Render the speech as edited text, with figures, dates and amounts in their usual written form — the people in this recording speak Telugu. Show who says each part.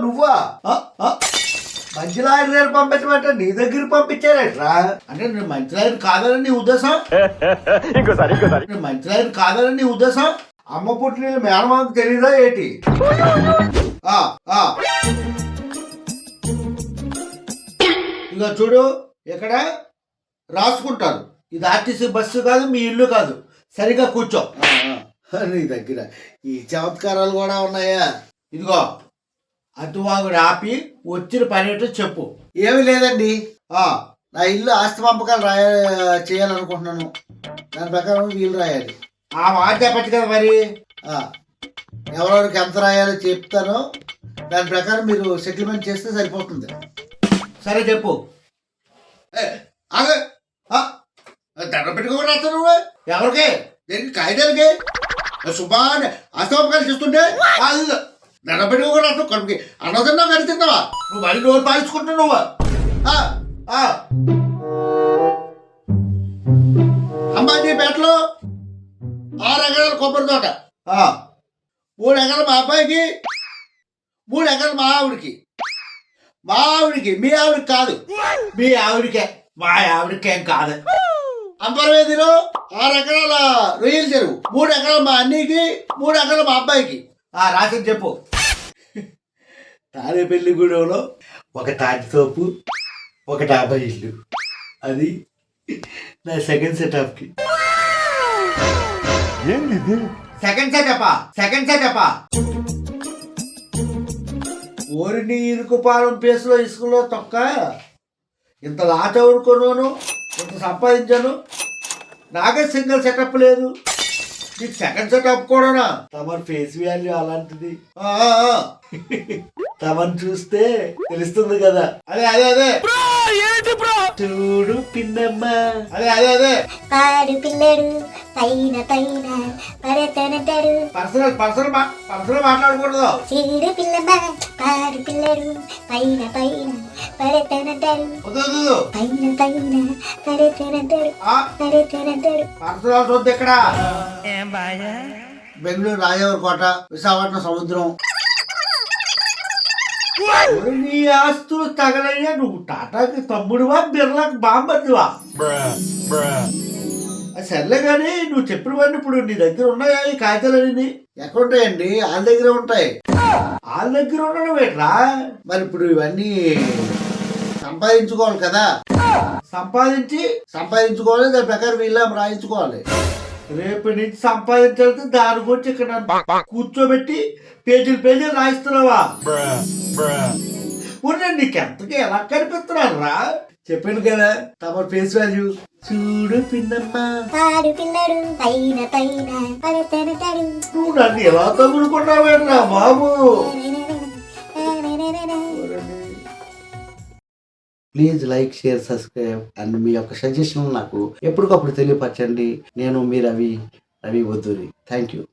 Speaker 1: నువ్వా మంచి లాయర్ దగ్గర పంపించమంటే నీ దగ్గర పంపించారేట్రా? అంటే నేను మంచి లాయర్ కాదని నీ ఉద్దేశం? నేను మంచి లాయర్ కాదని నీ ఉద్దేశం? అమ్మ పుట్టిన మేనమాకు తెలీదా ఏంటి? ఇక చూడు, ఇక్కడ రాసుకుంటారు, ఇది ఆర్టీసీ బస్సు కాదు, మీ ఇల్లు కాదు, సరిగా కూర్చో. నీ దగ్గర ఈ చమత్కారాలు కూడా ఉన్నాయా? ఇదిగో అటువాగుడు ఆపి వచ్చిన పని ఏంటో చెప్పు. ఏమీ లేదండి, నా ఇల్లు ఆస్తి పంపకాలు చేయాలనుకుంటున్నాను, దాని ప్రకారం వీలు రాయాలి. ఆ మాట చెప్పచ్చు కదా మరి. ఎవరెవరికి ఎంత రాయాలో చెప్తానో దాని ప్రకారం మీరు సెటిల్మెంట్ చేస్తే సరిపోతుంది. సరే చెప్పు. దండ పెట్టుకోకుండా రాస్తాను నువ్వు ఎవరికి? దేనికి? కాగితాలకి శుభాన్ని ఆస్తవాపకాలు చేస్తుంటే దండ పెట్టుకోకుండా రాస్తావు. కడుపుకి అన్నం తిన్నావు, గడి తిన్నావా? నువ్వు మళ్ళీ నోరు పాలించుకుంటున్నావు నువ్వు. అంబాజీపేటలో 6 ఎకరాల కొబ్బరి తోట, 3 ఎకరాలు మా అబ్బాయికి, 3 ఎకరాలు మా ఆవిడికి. మా ఆవిడికి, మీ ఆవిడికి కాదు, మీ ఆవిడికే, మా ఆవిడికేం కాదు. అంబరవేదిలో 6 ఎకరాల రొయ్యల చెరువు, 3 ఎకరాలు మా అన్నీకి, 3 ఎకరాలు మా అబ్బాయికి. రాసి చెప్పు. తాడేపల్లిగూడెంలో ఒక తాటి తోపు, ఒక 50 ఇల్లు, అది నా సెకండ్ సెటప్కి. ఏంది సెకండ్ సెటపా? ఓరిని ఇరుకుపాలెం పేసులో ఇసుకలో తొక్క ఇంత లాట ఊరుకున్నాను, ఇంత సంపాదించాను, నాకే సింగిల్ సెటప్ లేదు, నీకు సెకండ్ సెటప్ కూడానా? తమరి ఫేస్ వాల్యూ అలాంటిది, తమను చూస్తే తెలుస్తుంది కదా. అదే చూడు పిన్నమ్మ, అదే
Speaker 2: పాడు పిల్లడు పైన పైన పడతనటాడు.
Speaker 1: పర్సనల్ మాట్లాడకూడదు.
Speaker 2: చీడు పిల్లమ్మ పాడు పిల్లడు పైన పైన పడతనటాడు. పైన పైన పడతనటాడు.
Speaker 1: పర్సనల్ చూద్దు ఇక్కడ. బెంగళూరు రాజవర కోట, విశాఖపట్నం సముద్రం. నీ ఆస్తులు తగలయ్యా, నువ్వు టాటాకి తమ్ముడువా, బిర్లాకి బాంబర్దివా? సర్లే కానీ నువ్వు చెప్పినవన్నీ ఇప్పుడు నీ దగ్గర ఉన్నాయా ఈ కాగితాలన్నీ? ఎక్కడ ఉంటాయండి? వాళ్ళ దగ్గర ఉంటాయి. వాళ్ళ దగ్గర ఉండడం ఏంట్రా? మరి ఇప్పుడు ఇవన్నీ సంపాదించుకోవాలి కదా, సంపాదించుకోవాలి, దాని ప్రకారం వీళ్ళ రాయించుకోవాలి. రేపటి నుంచి సంపాదించాలంటే దాని గురించి ఇక్కడ కూర్చోబెట్టి పేజీలు రాయిస్తున్నావా? నీకెంతకి ఎలా కనిపిస్తున్నాను రా? చెప్పాను కదా, తమ ఫేస్ వాల్యూ చూడు పిన్నమ్మ.
Speaker 2: పాడు పిల్లడు పైన పైన పడతనటాడు.
Speaker 1: నువ్వు నన్ను ఎలా తగులుకున్నావేట్రా బాబు? Please like, share, subscribe and మీ యొక్క సజెషన్ నాకు ఎప్పటికప్పుడు తెలియపరచండి. నేను మీ రవి వద్దూరి. Thank you.